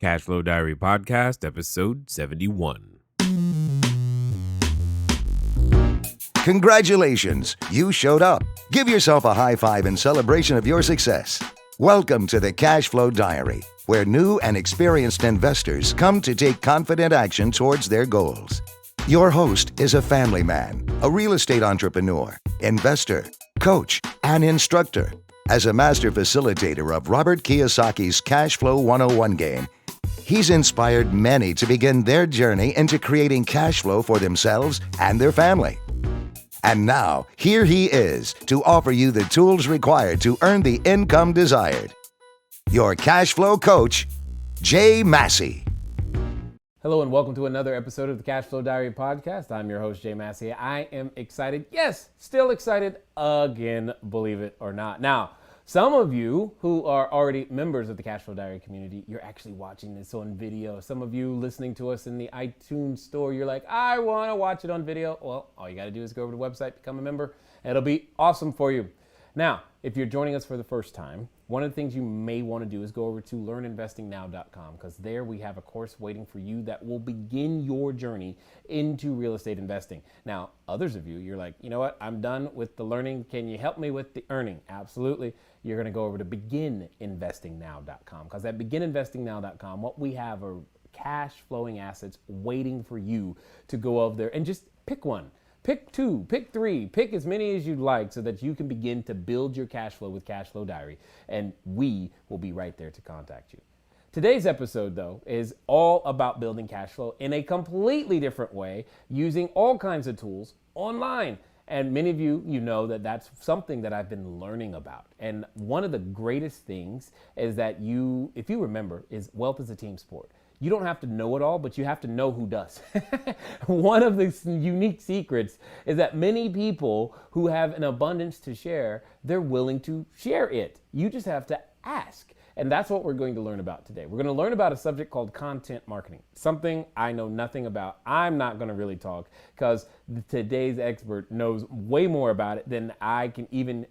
Cashflow Diary Podcast, episode 71. Congratulations, you showed up. Give yourself a high five in celebration of your success. Welcome to the Cashflow Diary, where new and experienced investors come to take confident action towards their goals. Your host is a family man, a real estate entrepreneur, investor, coach, and instructor. As a master facilitator of Robert Kiyosaki's Cashflow 101 game, he's inspired many to begin their journey into creating cash flow for themselves and their family. And now, here he is to offer you the tools required to earn the income desired. Your cash flow coach, Jay Massey. Hello and welcome to another episode of the Cashflow Diary Podcast. I'm your host, Jay Massey. I am excited. Yes, still excited again, believe it or not. Now, some of you who are already members of the Cashflow Diary community, you're actually watching this on video. Some of you listening to us in the iTunes store, you're like, I want to watch it on video. Well, all you got to do is go over to the website, become a member. It'll be awesome for you. Now, if you're joining us for the first time, one of the things you may want to do is go over to learninvestingnow.com, because there we have a course waiting for you that will begin your journey into real estate investing. Now, others of you, you're like, you know what? I'm done with the learning. Can you help me with the earning? Absolutely. You're going to go over to begininvestingnow.com, because at begininvestingnow.com, what we have are cash flowing assets waiting for you to go over there and just pick one. Pick two, pick three, pick as many as you'd like so that you can begin to build your cash flow with Cashflow Diary, and we will be right there to contact you. Today's episode, though, is all about building cash flow in a completely different way, using all kinds of tools online. And many of you, you know that that's something that I've been learning about. And one of the greatest things is that if you remember, is wealth is a team sport. You don't have to know it all, but you have to know who does. One of the unique secrets is that many people who have an abundance to share, they're willing to share it. You just have to ask. And that's what we're going to learn about today. We're going to learn about a subject called content marketing, something I know nothing about. I'm not going to really talk because today's expert knows way more about it than I can even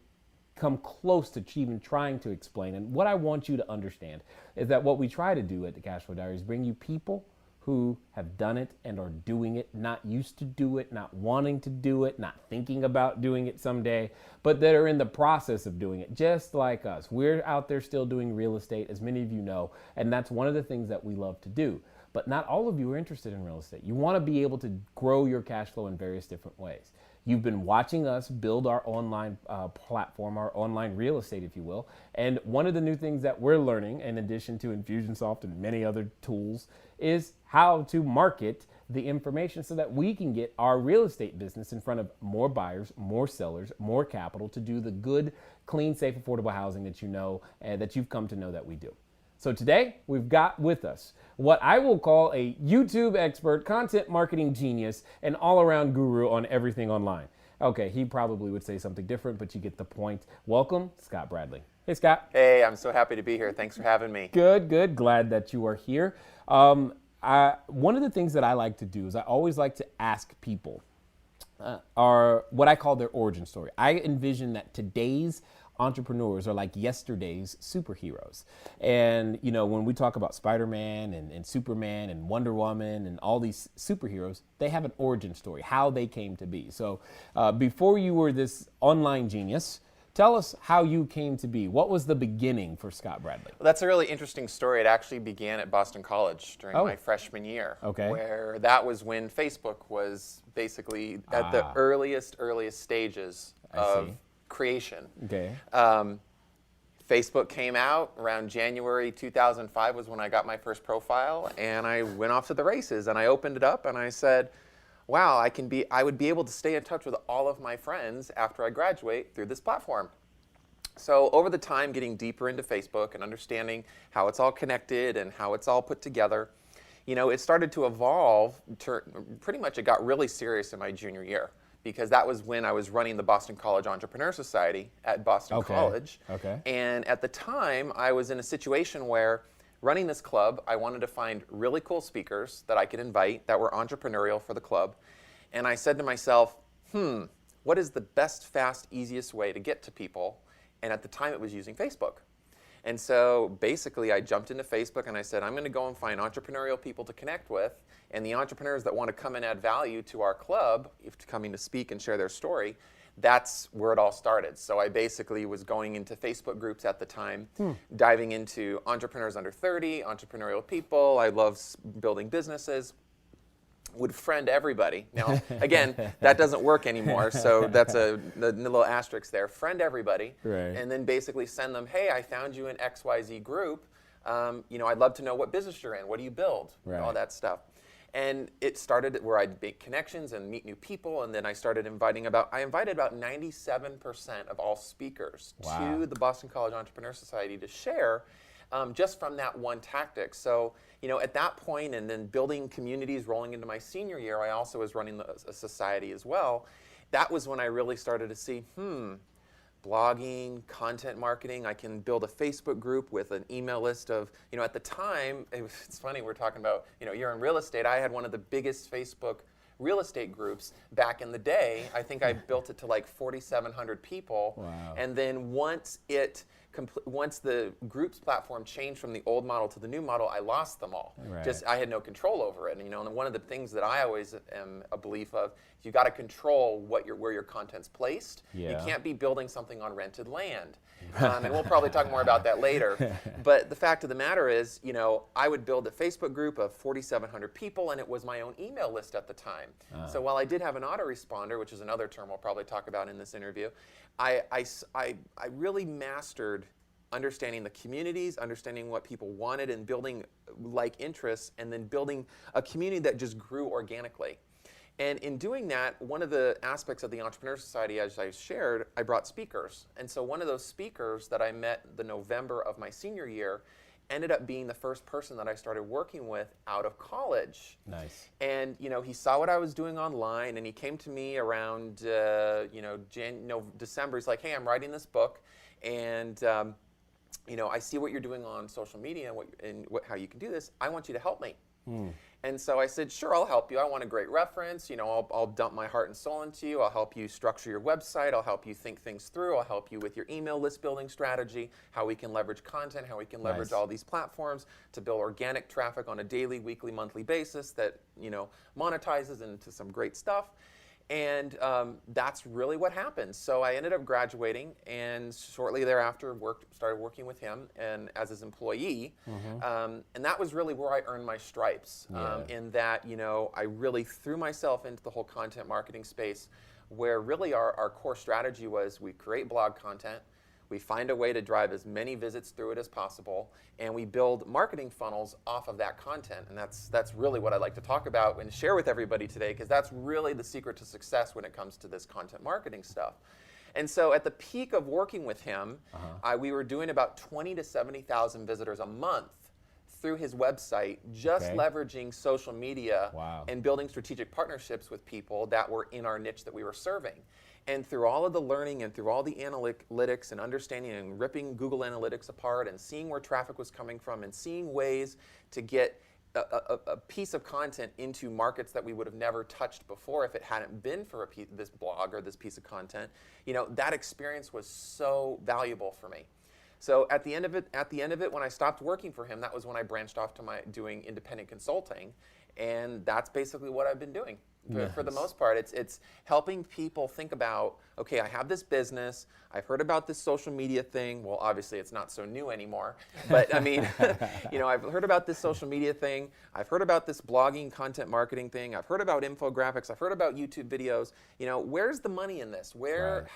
come close to even trying to explain. And what I want you to understand is that what we try to do at the Cashflow Diary is bring you people who have done it and are doing it, not used to do it, not wanting to do it, not thinking about doing it someday, but that are in the process of doing it, just like us. We're out there still doing real estate, as many of you know, and that's one of the things that we love to do. But not all of you are interested in real estate. You want to be able to grow your cash flow in various different ways. You've been watching us build our online platform, our online real estate, if you will. And one of the new things that we're learning, in addition to Infusionsoft and many other tools, is how to market the information so that we can get our real estate business in front of more buyers, more sellers, more capital to do the good, clean, safe, affordable housing that you know, that you've come to know that we do. So today we've got with us what I will call a YouTube expert, content marketing genius, and all-around guru on everything online. Okay, he probably would say something different, but you get the point. Welcome, Scott Bradley. Hey, Scott. Hey, I'm so happy to be here. Thanks for having me. Good, good. Glad that you are here. One of the things that I like to do is I always like to ask people are what I call their origin story. I envision that today's entrepreneurs are like yesterday's superheroes. And, you know, when we talk about Spider-Man and Superman and Wonder Woman and all these superheroes, they have an origin story, how they came to be. So before you were this online genius, tell us how you came to be. What was the beginning for Scott Bradley? Well, that's a really interesting story. It actually began at Boston College during my freshman year. Okay. Where that was when Facebook was basically at the earliest stages of creation. Okay. Facebook came out around January 2005 was when I got my first profile, and I went off to the races, and I opened it up and I said, wow, I would be able to stay in touch with all of my friends after I graduate through this platform. So over the time, getting deeper into Facebook and understanding how it's all connected and how it's all put together, you know, it started to evolve. Pretty much it got really serious in my junior year, because that was when I was running the Boston College Entrepreneur Society at Boston College. Okay. And at the time, I was in a situation where running this club, I wanted to find really cool speakers that I could invite that were entrepreneurial for the club. And I said to myself, what is the best, fast, easiest way to get to people? And at the time, it was using Facebook. And so basically I jumped into Facebook and I said, I'm going to go and find entrepreneurial people to connect with, and the entrepreneurs that want to come and add value to our club, if coming to speak and share their story, that's where it all started. So I basically was going into Facebook groups at the time, diving into entrepreneurs under 30, entrepreneurial people. I love building businesses. Would friend everybody. Now, again, that doesn't work anymore, so that's the little asterisk there. Friend everybody, right. And then basically send them, hey, I found you in XYZ group. I'd love to know what business you're in. What do you build? Right. All that stuff. And it started where I'd make connections and meet new people, and then I started invited about 97% of all speakers to the Boston College Entrepreneur Society to share, just from that one tactic. So, at that point, and then building communities rolling into my senior year, I also was running a society as well. That was when I really started to see, blogging, content marketing. I can build a Facebook group with an email list of, at the time, it's funny, we're talking about, you're in real estate. I had one of the biggest Facebook real estate groups back in the day. I think I built it to like 4,700 people. Wow. And then once the groups platform changed from the old model to the new model, I lost them all. Right. I had no control over it. And one of the things that I always am a belief of, you got to control where your content's placed. Yeah. You can't be building something on rented land. And we'll probably talk more about that later. But the fact of the matter is, I would build a Facebook group of 4,700 people, and it was my own email list at the time. So while I did have an autoresponder, which is another term we'll probably talk about in this interview, I really mastered understanding the communities, understanding what people wanted, and building like interests, and then building a community that just grew organically. And in doing that, one of the aspects of the Entrepreneur Society, as I shared, I brought speakers. And so one of those speakers that I met the November of my senior year ended up being the first person that I started working with out of college. Nice. And he saw what I was doing online, and he came to me around December. He's like, hey, I'm writing this book, and I see what you're doing on social media and how you can do this. I want you to help me. And so I said, sure, I'll help you. I want a great reference. I'll dump my heart and soul into you. I'll help you structure your website. I'll help you think things through. I'll help you with your email list building strategy, how we can leverage content, how we can leverage all these platforms to build organic traffic on a daily, weekly, monthly basis that, monetizes into some great stuff. And that's really what happened. So I ended up graduating, and shortly thereafter started working with him and as his employee. And that was really where I earned my stripes. In that, I really threw myself into the whole content marketing space, where really our core strategy was we create blog content, we find a way to drive as many visits through it as possible, and we build marketing funnels off of that content. And that's really what I'd like to talk about and share with everybody today, because that's really the secret to success when it comes to this content marketing stuff. And so at the peak of working with him, we were doing about 20 to 70,000 visitors a month through his website, just leveraging social media and building strategic partnerships with people that were in our niche that we were serving. And through all of the learning and through all the analytics and understanding and ripping Google Analytics apart and seeing where traffic was coming from and seeing ways to get a piece of content into markets that we would have never touched before if it hadn't been for this blog or this piece of content, that experience was so valuable for me. So at the end of it, when I stopped working for him, that was when I branched off to doing independent consulting, and that's basically what I've been doing. For the most part, it's helping people think about, okay, I have this business, I've heard about this social media thing. Well, obviously it's not so new anymore, but I mean, I've heard about this social media thing, I've heard about this blogging content marketing thing, I've heard about infographics, I've heard about YouTube videos. Where's the money in this?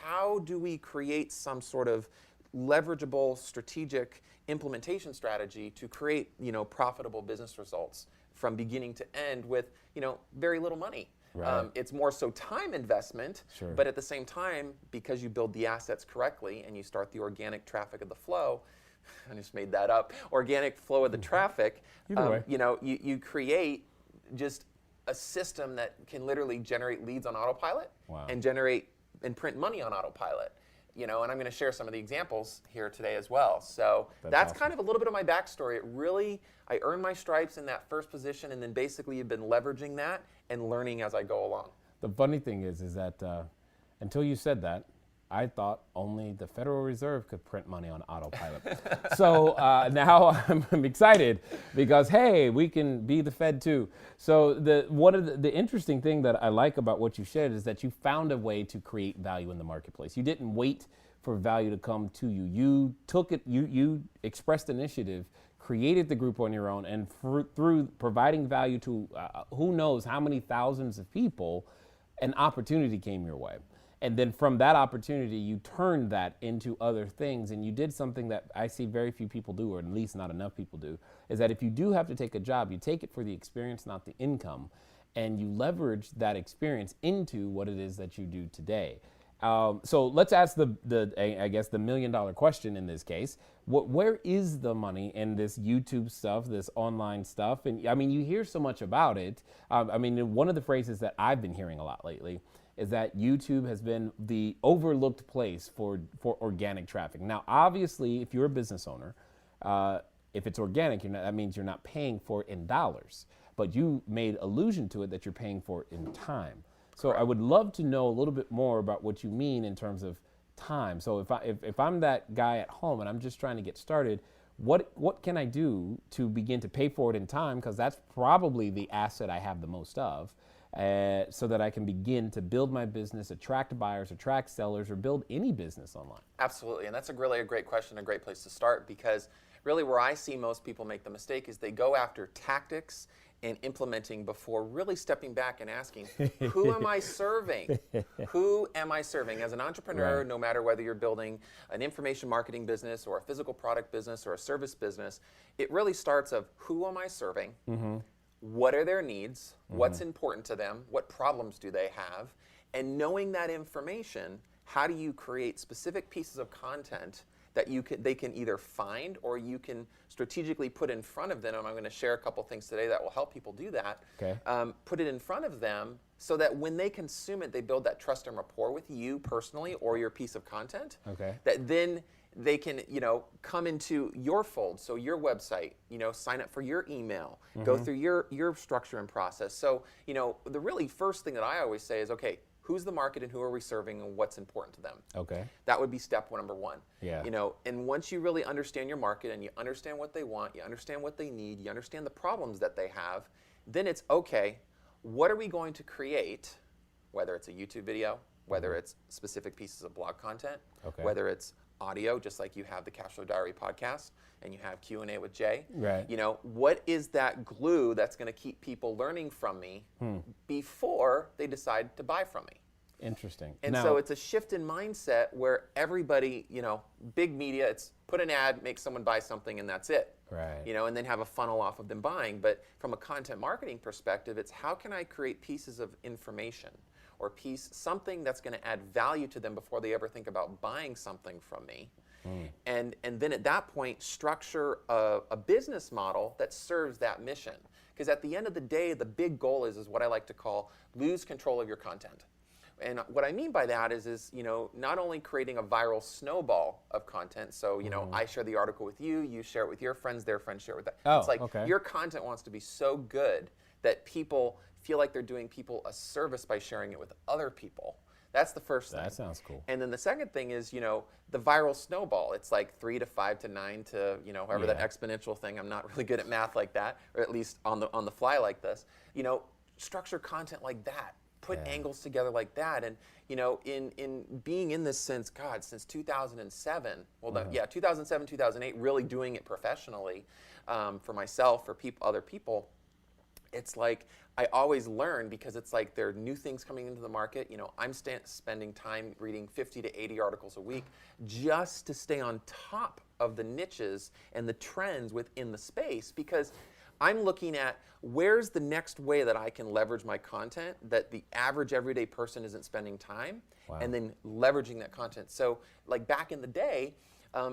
How do we create some sort of leverageable strategic implementation strategy to create, profitable business results from beginning to end with, very little money? It's more so time investment, but at the same time, because you build the assets correctly and you start the organic traffic of the flow, I just made that up, organic flow of the traffic, you create just a system that can literally generate leads on autopilot and generate and print money on autopilot. And I'm going to share some of the examples here today as well. So that's awesome. Kind of a little bit of my backstory. I earned my stripes in that first position, and then basically you've been leveraging that and learning as I go along. The funny thing is that until you said that, I thought only the Federal Reserve could print money on autopilot. So now I'm excited because, hey, we can be the Fed too. So one of the interesting thing that I like about what you shared is that you found a way to create value in the marketplace. You didn't wait for value to come to you. You took it, you expressed initiative, created the group on your own, and through providing value to who knows how many thousands of people, an opportunity came your way. And then from that opportunity, you turned that into other things. And you did something that I see very few people do, or at least not enough people do, is that if you do have to take a job, you take it for the experience, not the income. And you leverage that experience into what it is that you do today. So let's ask I guess the $1 million question in this case. Where is the money in this YouTube stuff, this online stuff? And I mean, you hear so much about it. I mean, one of the phrases that I've been hearing a lot lately is that YouTube has been the overlooked place for organic traffic. Now, obviously, if you're a business owner, if it's organic, that means you're not paying for it in dollars. But you made allusion to it that you're paying for it in time. So correct. I would love to know a little bit more about what you mean in terms of time. So if I'm that guy at home and I'm just trying to get started, what can I do to begin to pay for it in time? Because that's probably the asset I have the most of. So that I can begin to build my business, attract buyers, attract sellers, or build any business online? Absolutely, and that's really a great question, a great place to start, because really where I see most people make the mistake is they go after tactics and implementing before really stepping back and asking, who am I serving? Who am I serving? As an entrepreneur, right. No matter whether you're building an information marketing business or a physical product business or a service business, it really starts of who am I serving? Mm-hmm. What are their needs? Mm-hmm. What's important to them? What problems do they have? And knowing that information, how do you create specific pieces of content that they can either find or you can strategically put in front of them? And I'm going to share a couple things today that will help people do that. Okay. Put it in front of them so that when they consume it, they build that trust and rapport with you personally or your piece of content. Okay. That then they can, come into your fold, so your website, sign up for your email, mm-hmm. go through your structure and process. So, the really first thing that I always say is, okay, who's the market and who are we serving and what's important to them? Okay. That would be step number one. Yeah. And once you really understand your market and you understand what they want, you understand what they need, you understand the problems that they have, then it's okay, what are we going to create, whether it's a YouTube video, whether it's specific pieces of blog content, okay. whether it's audio, just like you have the Cashflow Diary podcast and you have Q&A with Jay. Right. What is that glue that's going to keep people learning from me before they decide to buy from me? Interesting. And so it's a shift in mindset where everybody, big media, it's put an ad, make someone buy something, and that's it. Right. And then have a funnel off of them buying. But from a content marketing perspective, it's how can I create pieces of information or something that's going to add value to them before they ever think about buying something from me. And then at that point, structure a business model that serves that mission. Because at the end of the day, the big goal is what I like to call lose control of your content. And what I mean by that is not only creating a viral snowball of content, so, I share the article with you, you share it with your friends, their friends share it with that. Oh, it's like okay. Your content wants to be so good that people feel like they're doing people a service by sharing it with other people. That's the first thing. That sounds cool. And then the second thing is, the viral snowball. It's like 3 to 5 to 9 to, however that exponential thing. I'm not really good at math like that, or at least on the fly like this. Structure content like that. Put angles together like that. And, in being in this since 2007, 2007, 2008, really doing it professionally for myself, for other people, it's like I always learn because it's like there are new things coming into the market. I'm spending time reading 50 to 80 articles a week just to stay on top of the niches and the trends within the space, because I'm looking at where's the next way that I can leverage my content that the average everyday person isn't spending time, and then leveraging that content. So like back in the day,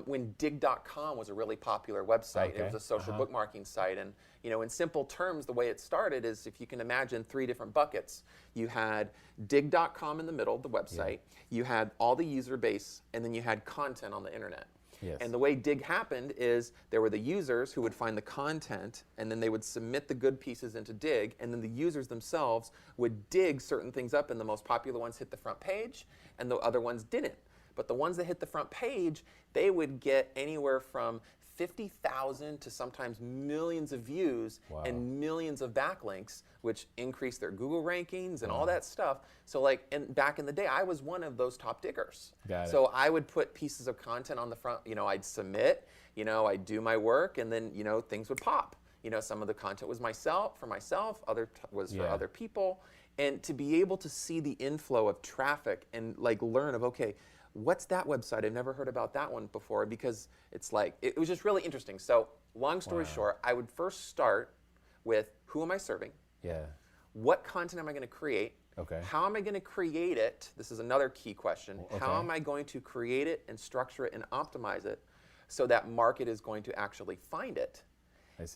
when dig.com was a really popular website. Okay. It was a social bookmarking site. And in simple terms, the way it started is, if you can imagine 3 different buckets. You had dig.com in the middle of the website, you had all the user base, and then you had content on the internet. Yes. And the way dig happened is there were the users who would find the content, and then they would submit the good pieces into dig, and then the users themselves would dig certain things up, and the most popular ones hit the front page, and the other ones didn't. But the ones that hit the front page, they would get anywhere from 50,000 to sometimes millions of views and millions of backlinks, which increase their Google rankings and all that stuff. So like, and back in the day, I was one of those top diggers. So I would put pieces of content on the front, I'd submit, I'd do my work, and then, things would pop. Some of the content was for myself, other was for other people. And to be able to see the inflow of traffic and like learn of, okay, what's that website? I've never heard about that one before, because it's like, it was just really interesting. So long story short, I would first start with, who am I serving? What content am I going to create? How am I going to create it? This is another key question. How am I going to create it and structure it and optimize it so that market is going to actually find it?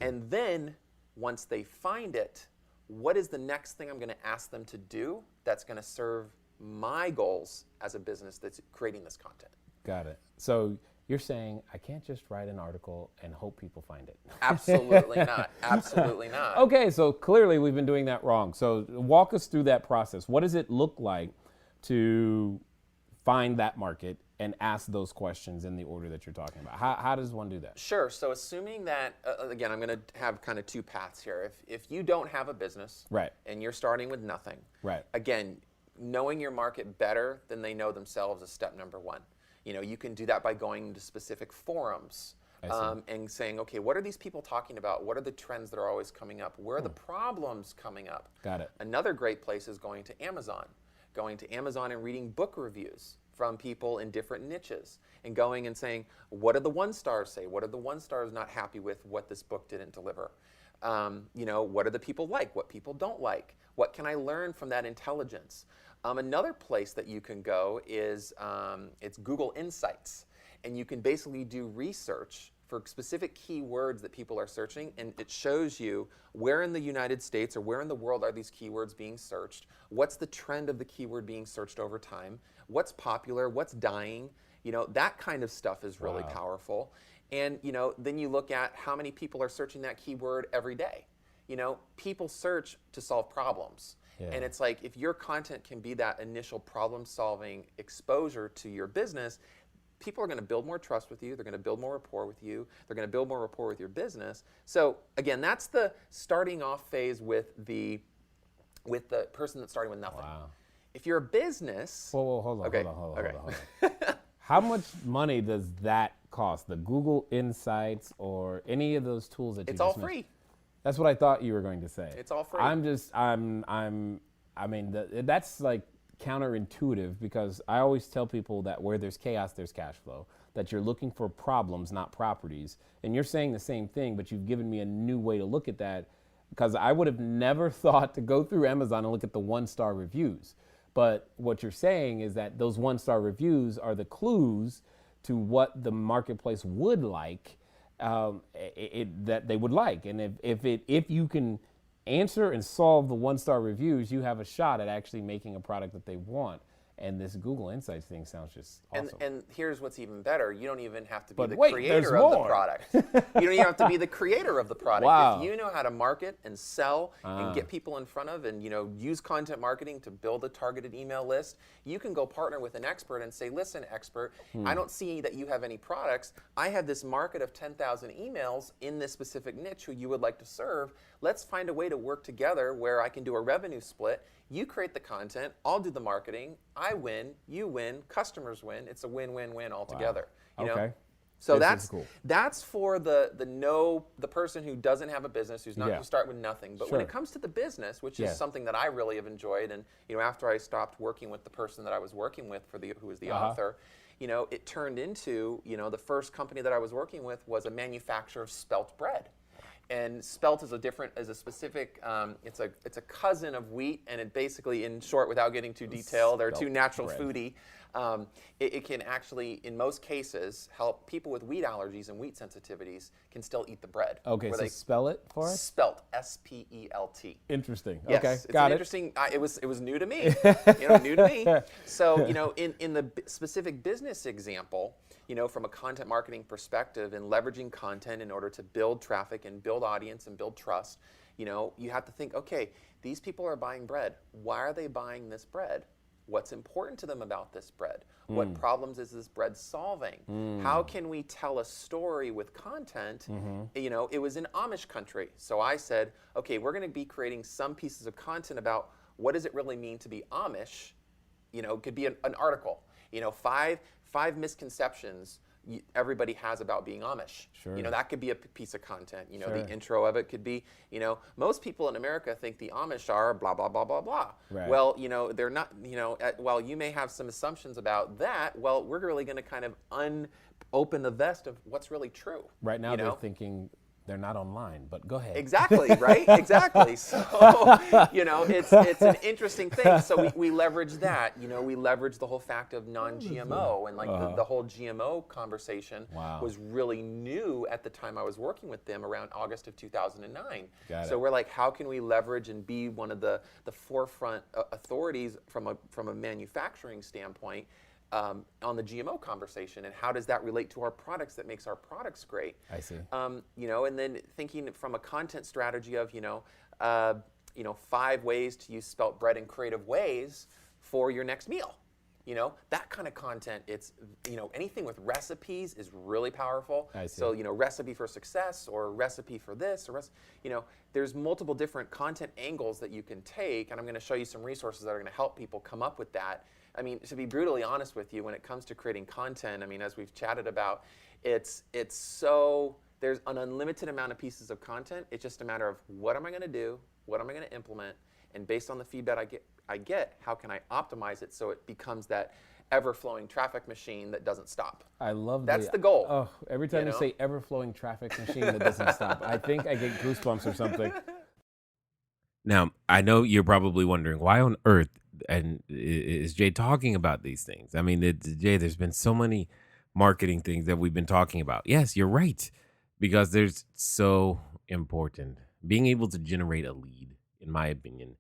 And then once they find it, what is the next thing I'm going to ask them to do that's going to serve my goals as a business that's creating this content? Got it. So you're saying I can't just write an article and hope people find it. Absolutely not. Absolutely not. Okay, so clearly we've been doing that wrong. So walk us through that process. What does it look like to find that market and ask those questions in the order that you're talking about? How does one do that? Sure. So assuming that, again, I'm going to have kind of two paths here. If you don't have a business and you're starting with nothing, again, knowing your market better than they know themselves is step number one. You can do that by going to specific forums and saying, okay, what are these people talking about? What are the trends that are always coming up? Where are the problems coming up? Got it. Another great place is going to Amazon. Going to Amazon and reading book reviews from people in different niches, and going and saying, what do the 1-stars say? What are the 1-stars not happy with what this book didn't deliver? What do the people like? What people don't like? What can I learn from that intelligence? Another place that you can go is it's Google Insights, and you can basically do research for specific keywords that people are searching, and it shows you where in the United States or where in the world are these keywords being searched, what's the trend of the keyword being searched over time, what's popular, what's dying, that kind of stuff is really powerful. And then you look at how many people are searching that keyword every day. People search to solve problems. And it's like, if your content can be that initial problem-solving exposure to your business, people are going to build more trust with you. They're going to build more rapport with you. They're going to build more rapport with your business. So again, that's the starting off phase with the person that's starting with nothing. If you're a business, hold on. How much money does that cost? The Google Insights or any of those tools that you it's all just free. mentioned? That's what I thought you were going to say. It's all free. That's like counterintuitive, because I always tell people that where there's chaos, there's cash flow, that you're looking for problems, not properties. And you're saying the same thing, but you've given me a new way to look at that, because I would have never thought to go through Amazon and look at the 1-star reviews. But what you're saying is that those 1-star reviews are the clues to what the marketplace would like, that they would like. And if you can answer and solve the 1-star reviews, you have a shot at actually making a product that they want. And this Google Insights thing sounds just awesome. And here's what's even better. You don't even have to be the wait, creator of the product. You don't even have to be the creator of the product. Wow. If you know how to market and sell and get people in front of and use content marketing to build a targeted email list, you can go partner with an expert and say, listen, expert, I don't see that you have any products. I have this market of 10,000 emails in this specific niche who you would like to serve. Let's find a way to work together where I can do a revenue split. You create the content, I'll do the marketing, I win, you win, customers win. It's a win-win-win altogether. You know? So that's cool. That's for the person who doesn't have a business, who's not going to start with nothing. But when it comes to the business, which is something that I really have enjoyed, and after I stopped working with the person that I was working with who was the author, it turned into the first company that I was working with was a manufacturer of spelt bread. And spelt is a specific, it's a cousin of wheat, and it basically, in short, without getting too detailed or too natural foodie, it can actually, in most cases, help people with wheat allergies and wheat sensitivities can still eat the bread. Okay, so spell it for us? Spelt, S-P-E-L-T. Interesting. Yes, okay, it's got it. Interesting. It was new to me. New to me. So in the specific business example, from a content marketing perspective and leveraging content in order to build traffic and build audience and build trust, you have to think, okay, these people are buying bread. Why are they buying this bread? what's important to them about this bread. What problems is this bread solving? How can we tell a story with content? You know, it was in Amish country. So I said, okay, we're going to be creating some pieces of content about what does it really mean to be Amish. You know, it could be an article. You know, five misconceptions everybody has about being Amish. Sure. You know, that could be a piece of content. You know, Sure. the intro of it could be, you know, most people in America think the Amish are blah, blah, blah, blah, blah. Right. Well, you know, they're not, you know, while you may have some assumptions about that, well, we're really going to kind of open the vest of what's really true. Right now you they're know? thinking they're not online, but go ahead. Exactly, right? Exactly. So, you know, it's an interesting thing. So we leverage that. You know, we leverage the whole fact of non-GMO and like the whole GMO conversation Wow. was really new at the time I was working with them around August of 2009. Got So it. we're like, how can we leverage and be one of the forefront authorities from a manufacturing standpoint on the GMO conversation, and how does that relate to our products that makes our products great? I see. You know, and then thinking from a content strategy of, 5 ways to use spelt bread in creative ways for your next meal. You know, that kind of content, it's, you know, anything with recipes is really powerful. I see. So, you know, recipe for success or recipe for this, or, you know, there's multiple different content angles that you can take, and I'm going to show you some resources that are going to help people come up with that. I mean, to be brutally honest with you, when it comes to creating content, I mean, as we've chatted about, it's so, there's an unlimited amount of pieces of content. It's just a matter of what am I going to do, what am I going to implement, and based on the feedback I get, how can I optimize it so it becomes that ever-flowing traffic machine that doesn't stop. I love That's the goal. Oh, every time you know? say ever-flowing traffic machine that doesn't stop, I think I get goosebumps or something. Now, I know you're probably wondering why on earth and is Jay talking about these things? I mean, Jay, there's been so many marketing things that we've been talking about. Yes, you're right, because there's so important. Being able to generate a lead, in my opinion,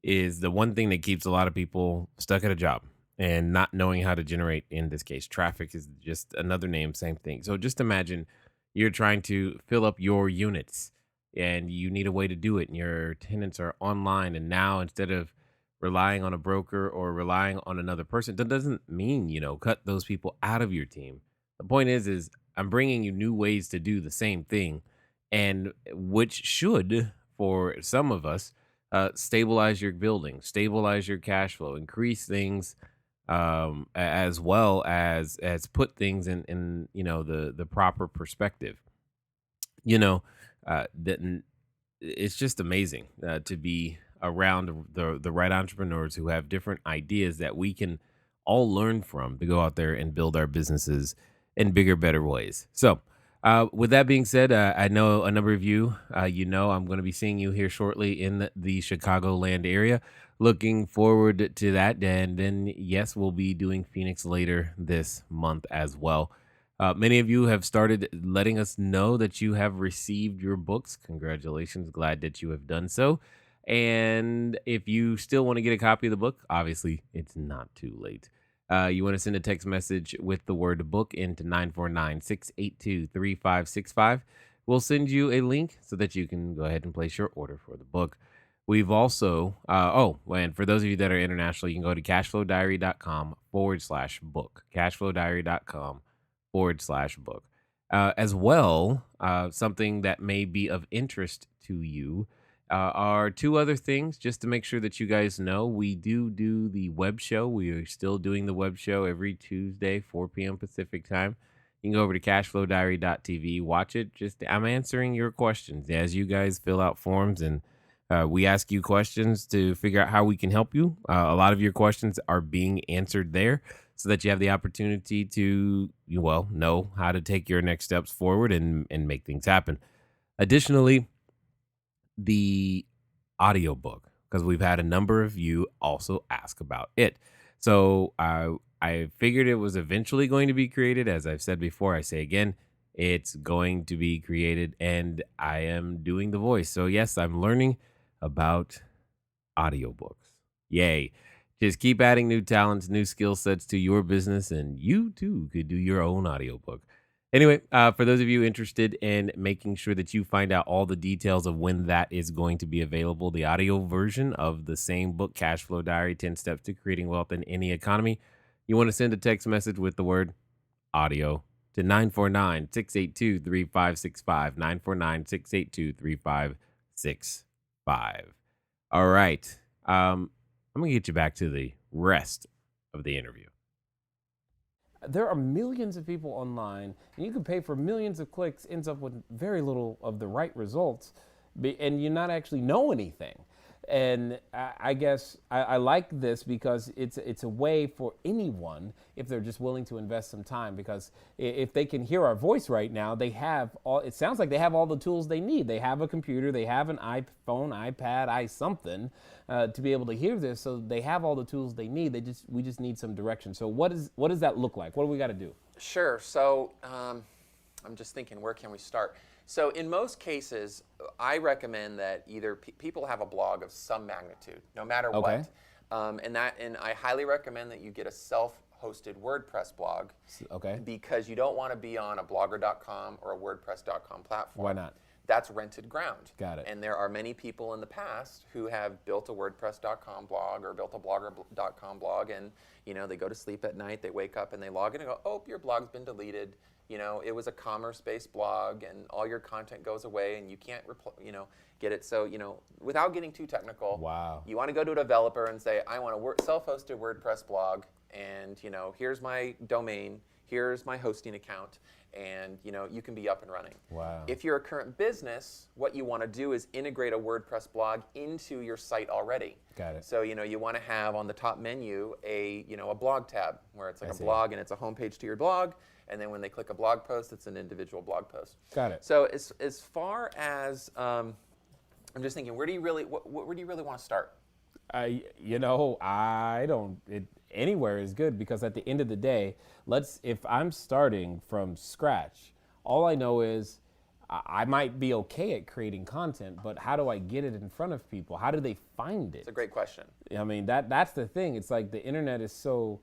is the one thing that keeps a lot of people stuck at a job and not knowing how to generate, in this case, traffic is just another name, same thing. So just imagine you're trying to fill up your units and you need a way to do it, and your tenants are online, and now instead of relying on a broker or relying on another person, that doesn't mean, cut those people out of your team. The point is I'm bringing you new ways to do the same thing, and which should, for some of us, stabilize your building, stabilize your cash flow, increase things, as well as put things in the proper perspective. That it's just amazing to be around the right entrepreneurs who have different ideas that we can all learn from to go out there and build our businesses in bigger, better ways. So, with that being said, I know a number of you, I'm going to be seeing you here shortly in the Chicagoland area. Looking forward to that. And then, yes, we'll be doing Phoenix later this month as well. Many of you have started letting us know that you have received your books. Congratulations. Glad that you have done so. And if you still want to get a copy of the book, obviously it's not too late. You want to send a text message with the word book into 949-682-3565. We'll send you a link so that you can go ahead and place your order for the book. We've also, and for those of you that are international, you can go to cashflowdiary.com/book. Cashflowdiary.com/book. As well, something that may be of interest to you are two other things, just to make sure that you guys know. We do the web show. We are still doing the web show every Tuesday, 4 p.m. Pacific time. You can go over to cashflowdiary.tv, watch it. I'm answering your questions as you guys fill out forms, and we ask you questions to figure out how we can help you. A lot of your questions are being answered there, so that you have the opportunity to, know how to take your next steps forward and make things happen. Additionally, the audiobook, because we've had a number of you also ask about it. So I figured it was eventually going to be created. As I've said before, I say again, it's going to be created, and I am doing the voice. So yes, I'm learning about audiobooks. Yay. Just keep adding new talents, new skill sets to your business, and you too could do your own audiobook. Anyway, for those of you interested in making sure that you find out all the details of when that is going to be available, the audio version of the same book, Cash Flow Diary 10 Steps to Creating Wealth in Any Economy, you want to send a text message with the word audio to 949-682-3565. 949-682-3565. All right. I'm going to get you back to the rest of the interview. There are millions of people online, and you can pay for millions of clicks, ends up with very little of the right results, and you're not actually know anything. And I guess I like this because it's a way for anyone, if they're just willing to invest some time, because if they can hear our voice right now, they have all, it sounds like they have all the tools they need. They have a computer, they have an iPhone, iPad, something to be able to hear this. So they have all the tools they need. We just need some direction. So what does that look like? What do we got to do? Sure. So I'm just thinking, where can we start? So in most cases, I recommend that either people have a blog of some magnitude, no matter Okay. what. And I highly recommend that you get a self-hosted WordPress blog. Okay. Because you don't want to be on a blogger.com or a WordPress.com platform. Why not? That's rented ground. Got it. And there are many people in the past who have built a WordPress.com blog or built a blogger.com blog, and they go to sleep at night, they wake up and they log in and go, oh, your blog's been deleted. It was a commerce-based blog, and all your content goes away, and you can't, get it. So, without getting too technical, Wow. you want to go to a developer and say, I want a self-hosted WordPress blog, and here's my domain, here's my hosting account, and you can be up and running. Wow. If you're a current business, what you want to do is integrate a WordPress blog into your site already. Got it. So you want to have on the top menu a blog tab where it's like a blog and it's a homepage to your blog, and then when they click a blog post, it's an individual blog post. Got it. So as far as I'm just thinking, where do you really want to start? I don't. Anywhere is good, because at the end of the day, if I'm starting from scratch, all I know is I might be okay at creating content, but how do I get it in front of people? How do they find it? It's a great question. I mean, that's the thing. It's like the internet is so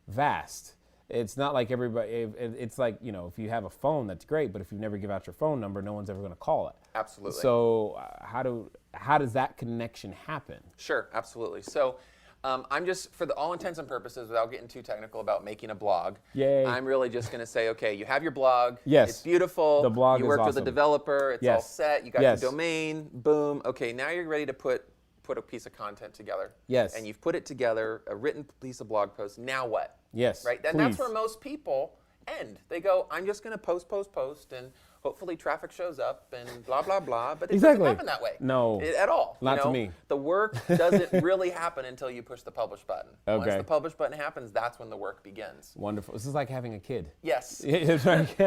vast. It's not like everybody, it's like, if you have a phone, that's great, but if you never give out your phone number, no one's ever going to call it. Absolutely. So how does that connection happen? Sure, absolutely. So I'm just, for all intents and purposes, without getting too technical about making a blog, Yay. I'm really just going to say, okay, you have your blog. Yes. It's beautiful. The blog you is worked with a awesome. developer. It's all Yes. set. You got Yes. your domain. Boom. Okay, now you're ready to put a piece of content together. Yes. And you've put it together, a written piece of blog post. Now what? Yes. Right? And that's where most people end. They go, I'm just going to post, and hopefully traffic shows up and blah, blah, blah. But it Exactly. doesn't happen that way. No. At all. Not to me. The work doesn't really happen until you push the publish button. Once Okay. the publish button happens, that's when the work begins. Wonderful. This is like having a kid. Yes. It's like,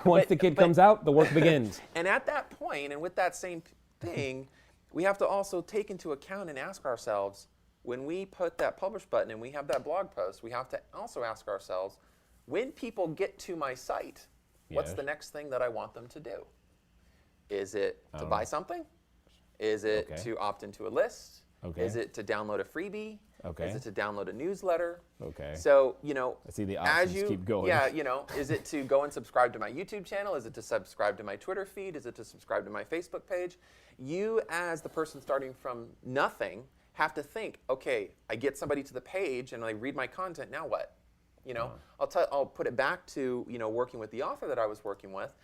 once the kid comes out, the work begins. And at that point, and with that same thing, we have to also take into account and ask ourselves, when we put that publish button and we have that blog post, we have to also ask ourselves, when people get to my site, what's Yes. the next thing that I want them to do? Is it to buy something? Is it Okay. to opt into a list? Okay. Is it to download a freebie? Okay. Is it to download a newsletter? Okay. So, I see the as options you keep going. Yeah, is it to go and subscribe to my YouTube channel? Is it to subscribe to my Twitter feed? Is it to subscribe to my Facebook page? You, as the person starting from nothing, have to think, okay, I get somebody to the page and I read my content, now what? I'll put it back to, working with the author that I was working with.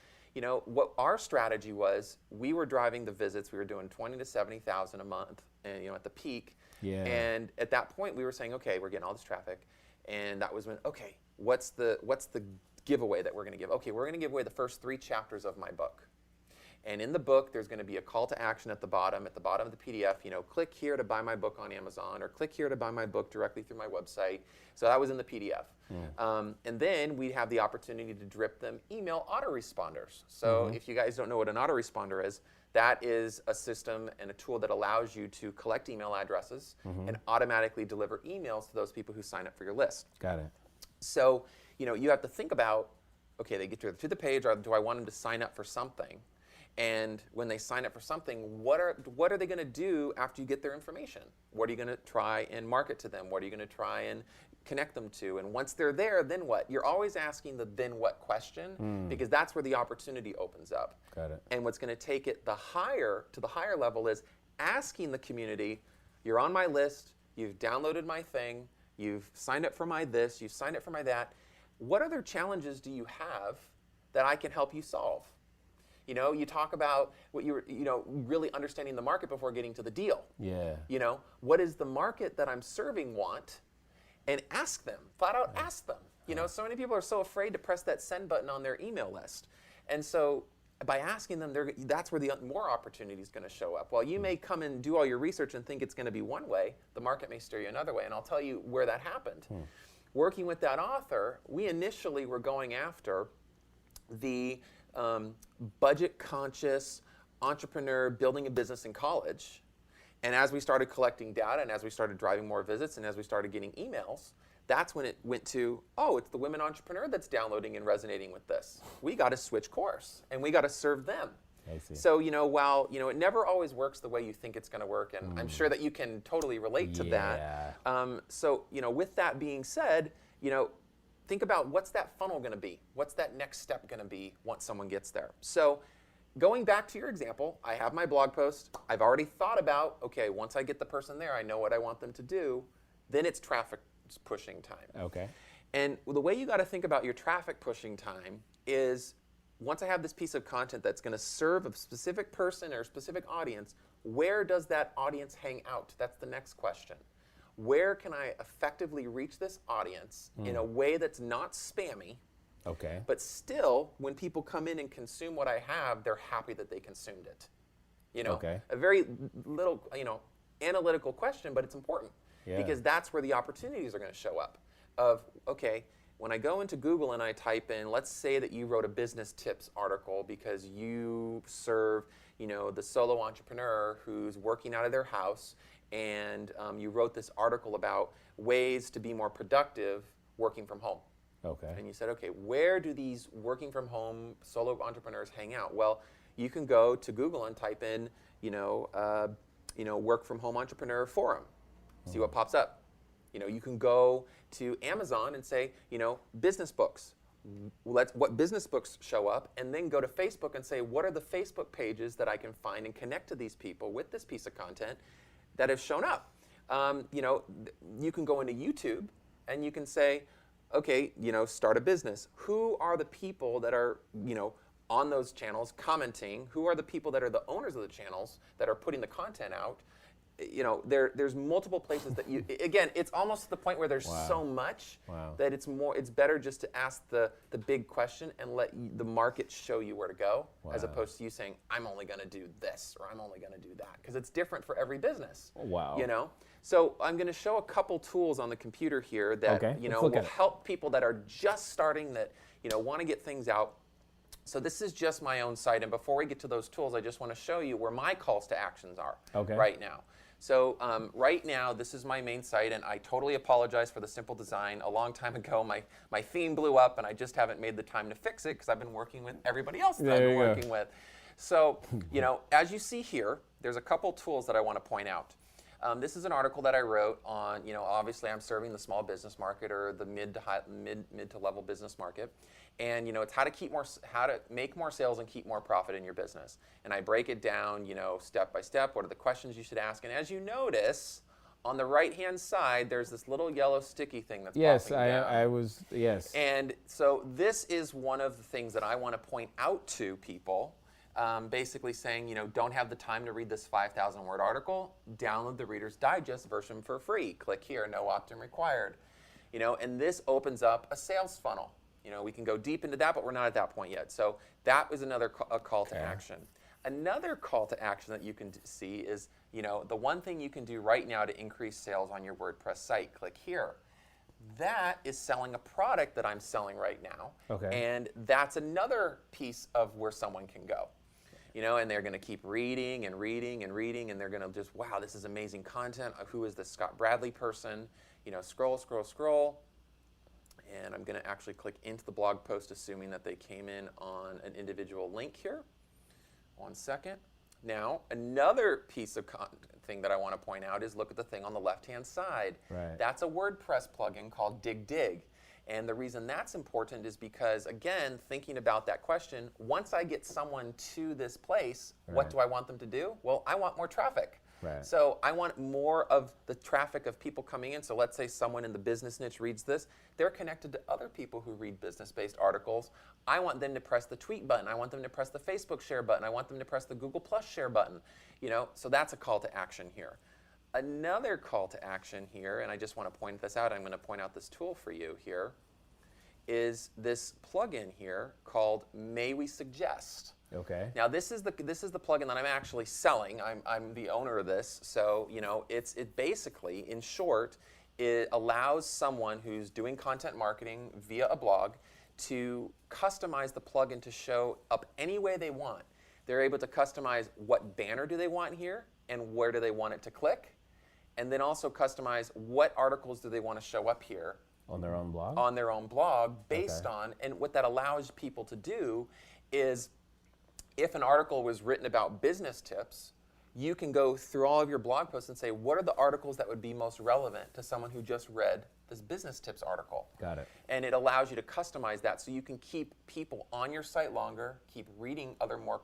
What our strategy was, we were driving the visits. We were doing 20 to 70,000 a month, and at the peak. Yeah. And at that point, we were saying, okay, we're getting all this traffic, and that was when, okay, what's the giveaway that we're going to give? Okay, we're going to give away the first 3 chapters of my book. And in the book, there's going to be a call to action at the bottom of the PDF, click here to buy my book on Amazon, or click here to buy my book directly through my website. So that was in the PDF. And then we have the opportunity to drip them email autoresponders. So if you guys don't know what an autoresponder is, that is a system and a tool that allows you to collect email addresses and automatically deliver emails to those people who sign up for your list. Got it. So, you have to think about, okay, they get to the page, or do I want them to sign up for something? And when they sign up for something, what are they going to do after you get their information? What are you going to try and market to them? What are you going to try and connect them to. And once they're there, then what? You're always asking the then what question, because that's where the opportunity opens up. Got it. And what's going to take it to the higher level is asking the community, you're on my list, you've downloaded my thing, you've signed up for my this, you've signed up for my that. What other challenges do you have that I can help you solve? You know, you talk about what really understanding the market before getting to the deal. Yeah. You know, what is the market that I'm serving want? And ask them, flat out ask them. You know, so many people are so afraid to press that send button on their email list. And so by asking them, that's where the more opportunity is going to show up. While you may come and do all your research and think it's going to be one way, the market may steer you another way. And I'll tell you where that happened. Working with that author, we initially were going after the budget-conscious entrepreneur building a business in college. And as we started collecting data and as we started driving more visits and as we started getting emails, that's when it went to, oh, it's the women entrepreneur that's downloading and resonating with this. We got to switch course and we got to serve them. I see. So, while, it never always works the way you think it's going to work, and I'm sure that you can totally relate to that. So, with that being said, think about what's that funnel going to be? What's that next step going to be once someone gets there? So, going back to your example, I have my blog post. I've already thought about, okay, once I get the person there, I know what I want them to do. Then it's traffic pushing time. Okay. And the way you got to think about your traffic pushing time is, once I have this piece of content that's going to serve a specific person or a specific audience, where does that audience hang out? That's the next question. Where can I effectively reach this audience in a way that's not spammy, Okay. but still, when people come in and consume what I have, they're happy that they consumed it? Okay. A very little, analytical question, but it's important. Yeah. Because that's where the opportunities are going to show up. Of, okay, when I go into Google and I type in, let's say that you wrote a business tips article because you serve, the solo entrepreneur who's working out of their house, and you wrote this article about ways to be more productive working from home. Okay. And you said, okay, where do these working from home solo entrepreneurs hang out? Well, you can go to Google and type in, work from home entrepreneur forum. See what pops up. You can go to Amazon and say, business books. What business books show up, and then go to Facebook and say, what are the Facebook pages that I can find and connect to these people with this piece of content that have shown up? You can go into YouTube and you can say, okay, start a business. Who are the people that are, on those channels commenting? Who are the people that are the owners of the channels that are putting the content out? There's multiple places that again, it's almost to the point where there's so much that it's better just to ask the big question and let the market show you where to go, as opposed to you saying, I'm only going to do this or I'm only going to do that, because it's different for every business. So I'm going to show a couple tools on the computer here that will help people that are just starting, that want to get things out. So this is just my own site, and before we get to those tools, I just want to show you where my calls to actions are right now. So right now, this is my main site, and I totally apologize for the simple design. A long time ago, my theme blew up, and I just haven't made the time to fix it because I've been working with everybody else that I've been working with. So as you see here, there's a couple tools that I want to point out. This is an article that I wrote on, obviously I'm serving the small business market or the mid to level business market. And it's how to make more sales and keep more profit in your business. And I break it down, step by step. What are the questions you should ask? And as you notice, on the right-hand side, there's this little yellow sticky thing that's popping down. Yes. And so this is one of the things that I want to point out to people. Basically saying, don't have the time to read this 5,000-word article, download the Reader's Digest version for free. Click here, no opt-in required. And this opens up a sales funnel. We can go deep into that, but we're not at that point yet. So that was another call to action. Another call to action that you can see is, the one thing you can do right now to increase sales on your WordPress site. Click here. That is selling a product that I'm selling right now. Okay. And that's another piece of where someone can go. And they're going to keep reading and reading and reading, and they're going to just, wow, this is amazing content. Who is this Scott Bradley person? Scroll, scroll, scroll. And I'm going to actually click into the blog post, assuming that they came in on an individual link here. 1 second. Now, another piece of thing that I want to point out is look at the thing on the left-hand side. Right. That's a WordPress plugin called Dig. And the reason that's important is because, again, thinking about that question, once I get someone to this place, what do I want them to do? Well, I want more traffic. Right. So I want more of the traffic of people coming in. So let's say someone in the business niche reads this. They're connected to other people who read business-based articles. I want them to press the tweet button. I want them to press the Facebook share button. I want them to press the Google Plus share button. So that's a call to action here. Another call to action here, and I just want to point this out. I'm going to point out this tool for you here, is this plugin here called May We Suggest. Okay. Now this is the plugin that I'm actually selling. I'm the owner of this. So it basically, in short, it allows someone who's doing content marketing via a blog to customize the plugin to show up any way they want. They're able to customize what banner do they want here and where do they want it to click, and then also customize what articles do they want to show up here On their own blog? on their own blog based on, and what that allows people to do is, if an article was written about business tips, you can go through all of your blog posts and say, what are the articles that would be most relevant to someone who just read this business tips article? Got it. And it allows you to customize that so you can keep people on your site longer, keep reading more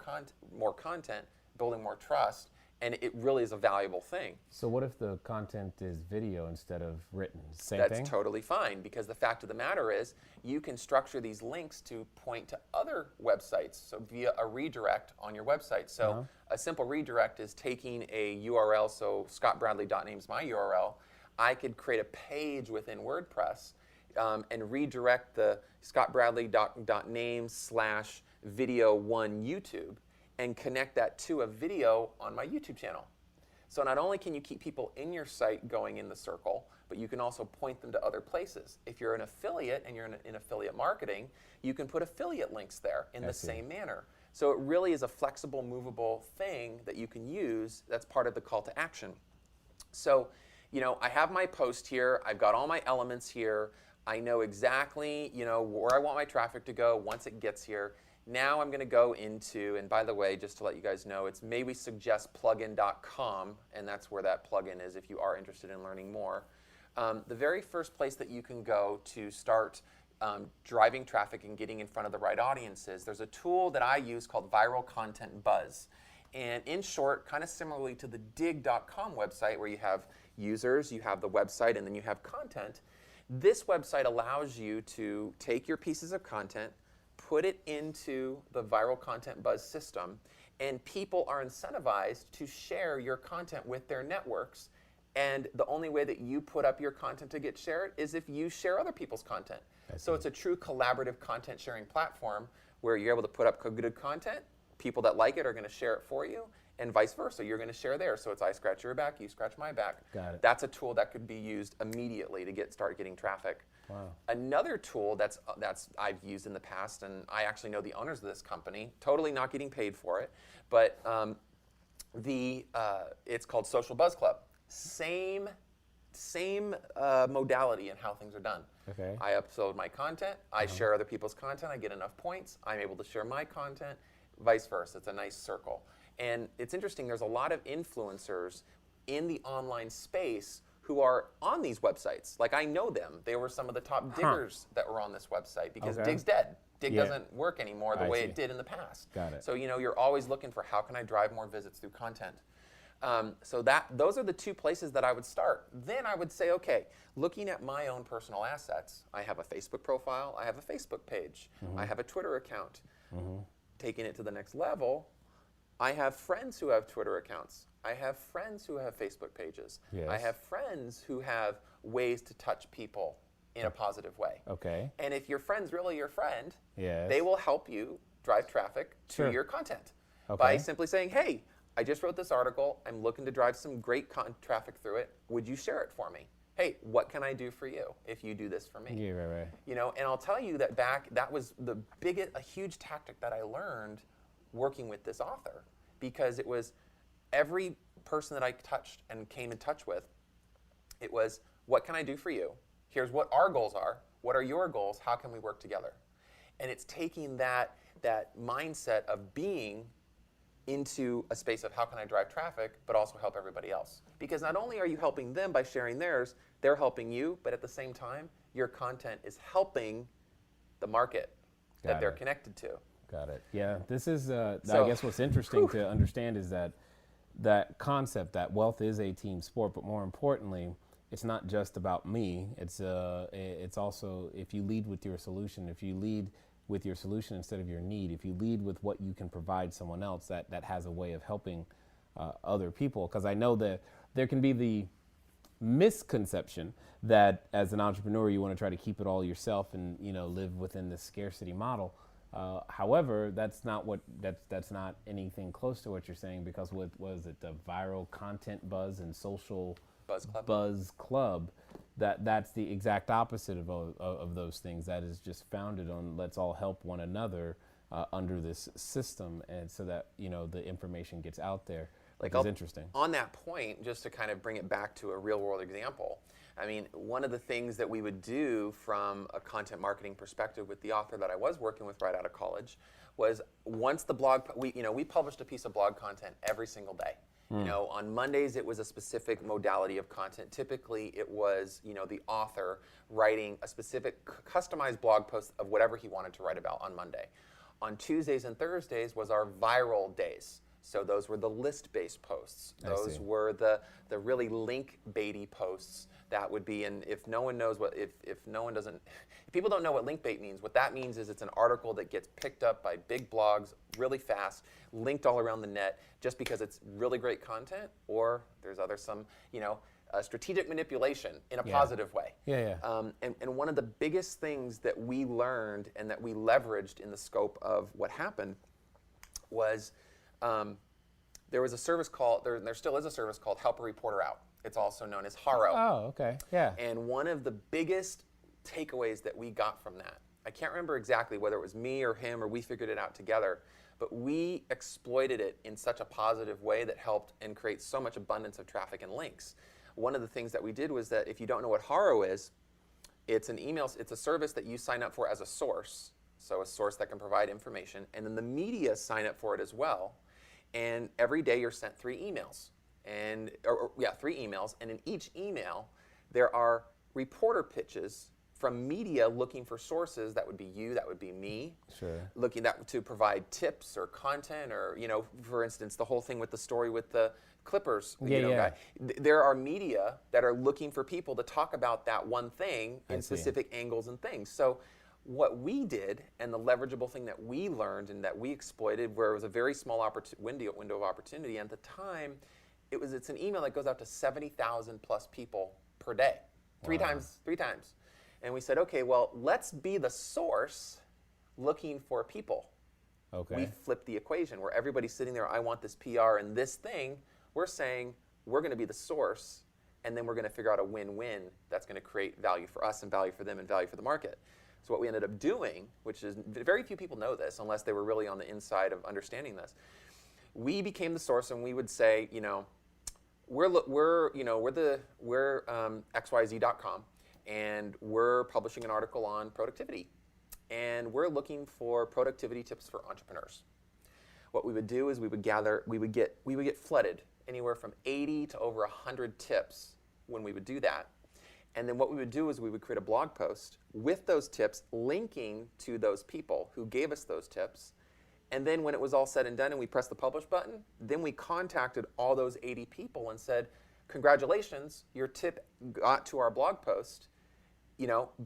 content, building more trust, and it really is a valuable thing. So what if the content is video instead of written? Same That's thing? totally fine, because the fact of the matter is you can structure these links to point to other websites, so via a redirect on your website. So a simple redirect is taking a URL, so scottbradley.name is my URL. I could create a page within WordPress and redirect the scottbradley.name/video1 YouTube and connect that to a video on my YouTube channel. So not only can you keep people in your site going in the circle, but you can also point them to other places. If you're an affiliate and you're in affiliate marketing, you can put affiliate links there in the same manner. So it really is a flexible, movable thing that you can use that's part of the call to action. So, I have my post here. I've got all my elements here. I know exactly, where I want my traffic to go once it gets here. Now I'm going to go into, and by the way, just to let you guys know, it's maywesuggestplugin.com, and that's where that plugin is if you are interested in learning more. The very first place that you can go to start driving traffic and getting in front of the right audiences, there's a tool that I use called Viral Content Buzz. And in short, kind of similarly to the dig.com website where you have users, you have the website, and then you have content, this website allows you to take your pieces of content, put it into the Viral Content Buzz system, and people are incentivized to share your content with their networks. And the only way that you put up your content to get shared is if you share other people's content. So it's a true collaborative content sharing platform where you're able to put up good content. People that like it are going to share it for you, and vice versa. You're going to share theirs. So it's I scratch your back, you scratch my back. Got it. That's a tool that could be used immediately to start getting traffic. Wow. Another tool that's I've used in the past, and I actually know the owners of this company, totally not getting paid for it, but it's called Social Buzz Club. Same modality in how things are done. Okay. I upload my content, I share other people's content, I get enough points, I'm able to share my content, vice versa. It's a nice circle. And it's interesting, there's a lot of influencers in the online space who are on these websites. Like, I know them. They were some of the top diggers that were on this website because Dig's dead. Dig doesn't work anymore the way it did in the past. Got it. So, you're always looking for how can I drive more visits through content. So those are the two places that I would start. Then I would say, okay, looking at my own personal assets, I have a Facebook profile, I have a Facebook page, I have a Twitter account. Taking it to the next level, I have friends who have Twitter accounts. I have friends who have Facebook pages. Yes. I have friends who have ways to touch people in a positive way. Okay. And if your friend's really your friend, Yes. they will help you drive traffic to Sure. your content by Okay. simply saying, hey, I just wrote this article. I'm looking to drive some great traffic through it. Would you share it for me? Hey, what can I do for you if you do this for me? Yeah, right. And I'll tell you that that was a huge tactic that I learned working with this author, because it was every person that I touched and came in touch with, it was, what can I do for you? Here's what our goals are. What are your goals? How can we work together? And it's taking that mindset of being into a space of how can I drive traffic, but also help everybody else. Because not only are you helping them by sharing theirs, they're helping you, but at the same time, your content is helping the market that they're connected to. Got it. Yeah, this is, I So, guess what's interesting to understand is that that concept that wealth is a team sport, but more importantly, it's not just about me. It's also, if you lead with your solution, if you lead with your solution instead of your need, if you lead with what you can provide someone else, that has a way of helping other people. Because I know that there can be the misconception that as an entrepreneur you want to try to keep it all yourself and live within this scarcity model. However, that's not anything close to what you're saying, because what was it, the viral content buzz and social buzz club, that's the exact opposite of those things. That is just founded on let's all help one another under this system, and so that the information gets out there. Which is interesting. On that point, just to kind of bring it back to a real world example, I mean, one of the things that we would do from a content marketing perspective with the author that I was working with right out of college was, once the blog, we published a piece of blog content every single day. On Mondays it was a specific modality of content. Typically it was, the author writing a specific customized blog post of whatever he wanted to write about on Monday. On Tuesdays and Thursdays was our viral days. So those were the list-based posts. Those were the really link-baity posts that would be in, if people don't know what link bait means, what that means is it's an article that gets picked up by big blogs really fast, linked all around the net, just because it's really great content, or there's some strategic manipulation in a positive way. And one of the biggest things that we learned and that we leveraged in the scope of what happened was, there was a service called, there still is a service called Help a Reporter Out. It's also known as Haro. Oh, okay, yeah. And one of the biggest takeaways that we got from that, I can't remember exactly whether it was me or him or we figured it out together, but we exploited it in such a positive way that helped and create so much abundance of traffic and links. One of the things that we did was that, if you don't know what Haro is, it's a service that you sign up for as a source, so a source that can provide information, and then the media sign up for it as well. And every day you're sent 3 emails. And 3 emails, and in each email there are reporter pitches from media looking for sources. That would be you, that would be me. Sure. Looking to provide tips or content, or for instance, the whole thing with the story with the Clippers guy. There are media that are looking for people to talk about that one thing in specific angles and things. So what we did, and the leverageable thing that we learned and that we exploited, where it was a very small window of opportunity, and at the time it's an email that goes out to 70,000 plus people per day, three times. And we said, okay, well, let's be the source looking for people. Okay. We flipped the equation where everybody's sitting there, I want this PR and this thing. We're saying we're going to be the source, and then we're going to figure out a win-win that's going to create value for us and value for them and value for the market. So what we ended up doing, which is very few people know this unless they were really on the inside of understanding this, we became the source, and we would say, we're XYZ.com, and we're publishing an article on productivity, and we're looking for productivity tips for entrepreneurs. What we would do is we would get flooded anywhere from 80 to over 100 tips when we would do that. And then what we would do is we would create a blog post with those tips, linking to those people who gave us those tips. And then when it was all said and done and we pressed the publish button, then we contacted all those 80 people and said, congratulations, your tip got to our blog post.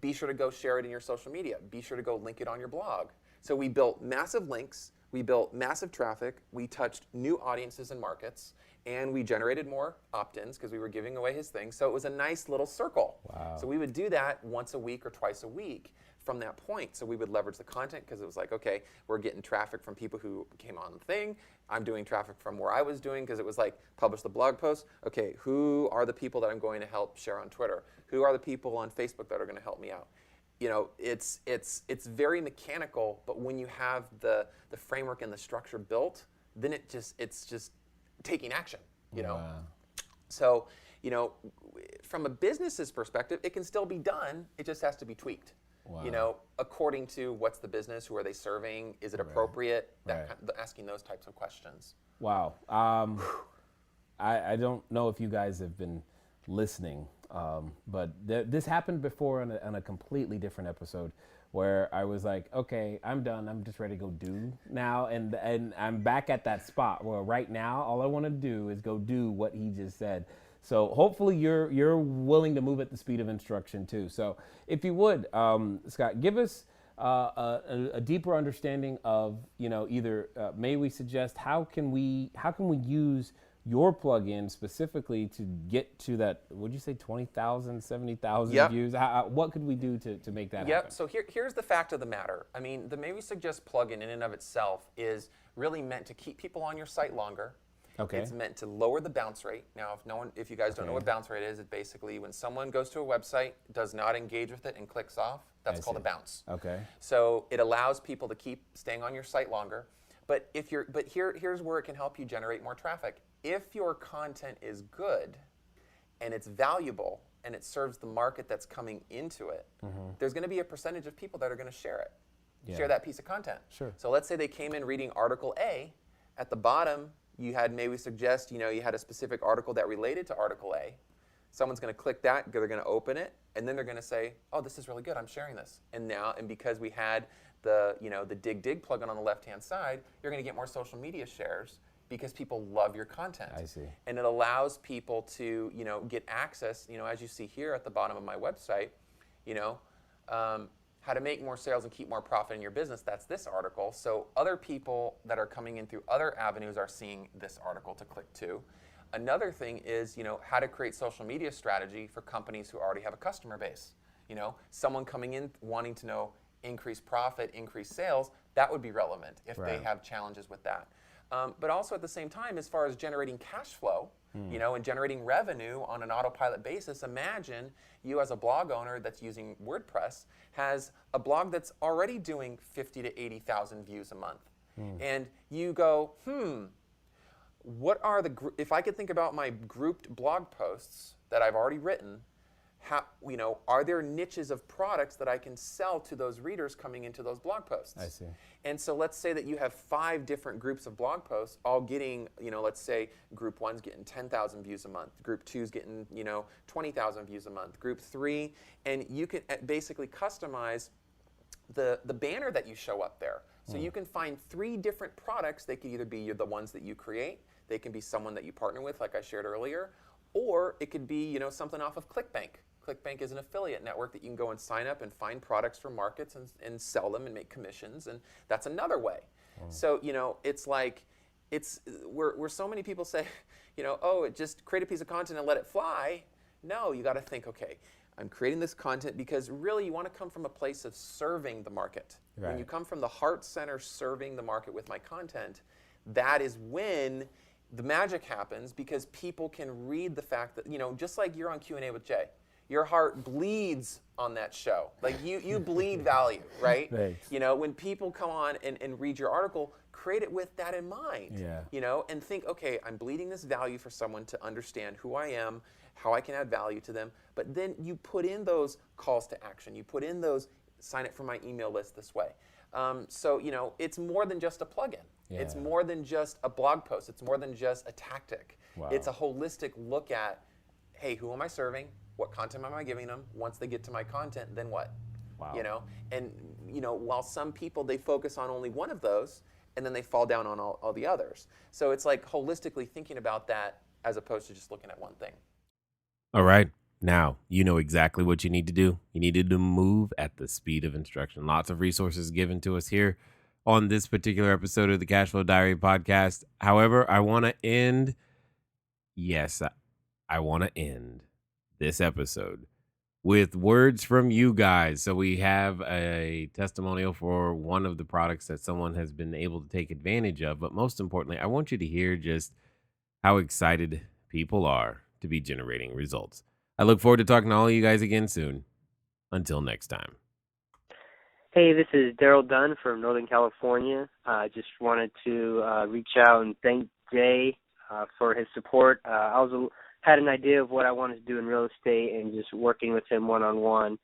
Be sure to go share it in your social media. Be sure to go link it on your blog. So we built massive links, we built massive traffic, we touched new audiences and markets, and we generated more opt-ins because we were giving away his thing. So it was a nice little circle. Wow. So we would do that once a week or twice a week from that point. So we would leverage the content because it was like, okay, we're getting traffic from people who came on the thing. I'm doing traffic from where I was doing, because it was like, publish the blog post. Okay, who are the people that I'm going to help share on Twitter? Who are the people on Facebook that are going to help me out? It's very mechanical, but when you have the framework and the structure built, then it's just taking action, Wow. So, from a business's perspective, it can still be done. It just has to be tweaked. Wow. According to what's the business, who are they serving, is it appropriate, asking those types of questions. Wow. I don't know if you guys have been listening, but this happened before on a completely different episode where I was like, okay, I'm done. I'm just ready to go do now. And I'm back at that spot where right now, all I want to do is go do what he just said. So hopefully you're willing to move at the speed of instruction too. So if you would, Scott, give us a deeper understanding of, either may we suggest how can we use your plugin specifically to get to that, would you say 20,000, 70,000 views? What could we do to make that happen? So here's the fact of the matter. I mean, the May We Suggest plugin in and of itself is really meant to keep people on your site longer. Okay. It's meant to lower the bounce rate. Now, if you guys don't know what bounce rate is, it's basically when someone goes to a website, does not engage with it, and clicks off, that's called a bounce. Okay. So it allows people to keep staying on your site longer. But here's where it can help you generate more traffic. If your content is good and it's valuable and it serves the market that's coming into it, there's going to be a percentage of people that are going to share it, share that piece of content. Sure. So let's say they came in reading article A. At the bottom, you had, may we suggest, you had a specific article that related to article A. Someone's going to click that, they're going to open it, and then they're going to say, oh, this is really good, I'm sharing this. And because we had the dig plugin on the left-hand side, you're going to get more social media shares because people love your content. I see. And it allows people to, get access, as you see here at the bottom of my website, how to make more sales and keep more profit in your business. That's this article. So other people that are coming in through other avenues are seeing this article to click to. Another thing is, how to create social media strategy for companies who already have a customer base. Someone coming in wanting to know increase profit, increase sales, that would be relevant if they have challenges with that. But also at the same time, as far as generating cash flow, and generating revenue on an autopilot basis, imagine you as a blog owner that's using WordPress has a blog that's already doing 50 to 80,000 views a month. And you go, what are if I could think about my grouped blog posts that I've already written, are there niches of products that I can sell to those readers coming into those blog posts? I see. And so let's say that you have 5 different groups of blog posts, all getting, let's say group 1's getting 10,000 views a month, group 2's getting, 20,000 views a month, group 3, and you can basically customize the banner that you show up there. So you can find 3 different products. They could either be the ones that you create, they can be someone that you partner with, like I shared earlier, or it could be, something off of ClickBank. ClickBank is an affiliate network that you can go and sign up and find products from markets and sell them and make commissions, and that's another way. So, it's like, where so many people say, just create a piece of content and let it fly. No, you got to think, okay, I'm creating this content because really you want to come from a place of serving the market. Right. When you come from the heart center serving the market with my content, that is when the magic happens, because people can read the fact that, just like you're on Q&A with Jay, your heart bleeds on that show. Like you bleed value, right? Thanks. When people come on and read your article, create it with that in mind. Yeah. And think, okay, I'm bleeding this value for someone to understand who I am, how I can add value to them. But then you put in those calls to action. You put in those, sign up for my email list this way. So, it's more than just a plugin. Yeah. It's more than just a blog post. It's more than just a tactic. Wow. It's a holistic look at, hey, who am I serving? What content am I giving them? Once they get to my content, then what? Wow. And while some people, they focus on only one of those, and then they fall down on all the others. So it's like holistically thinking about that as opposed to just looking at one thing. All right. Now, you know exactly what you need to do. You needed to move at the speed of instruction. Lots of resources given to us here on this particular episode of the Cashflow Diary podcast. However, I want to end. Yes, I want to end this episode with words from you guys. So we have a testimonial for one of the products that someone has been able to take advantage of. But most importantly, I want you to hear just how excited people are to be generating results. I look forward to talking to all of you guys again soon. Until next time. Hey, this is Daryl Dunn from Northern California. I just wanted to reach out and thank Jay for his support. I was had an idea of what I wanted to do in real estate, and just working with him one-on-one.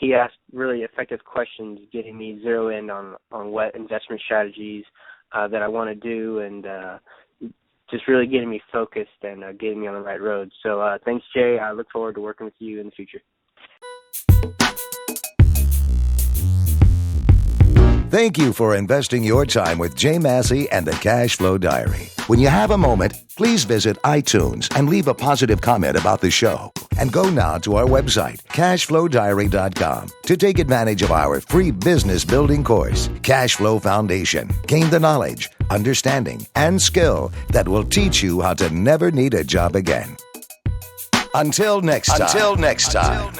He asked really effective questions, getting me zero in on what investment strategies that I want to do, and just really getting me focused and getting me on the right road. So thanks, Jay. I look forward to working with you in the future. Thank you for investing your time with Jay Massey and the Cash Flow Diary. When you have a moment, please visit iTunes and leave a positive comment about the show. And go now to our website, cashflowdiary.com, to take advantage of our free business building course, Cash Flow Foundation. Gain the knowledge, understanding, and skill that will teach you how to never need a job again. Until next time.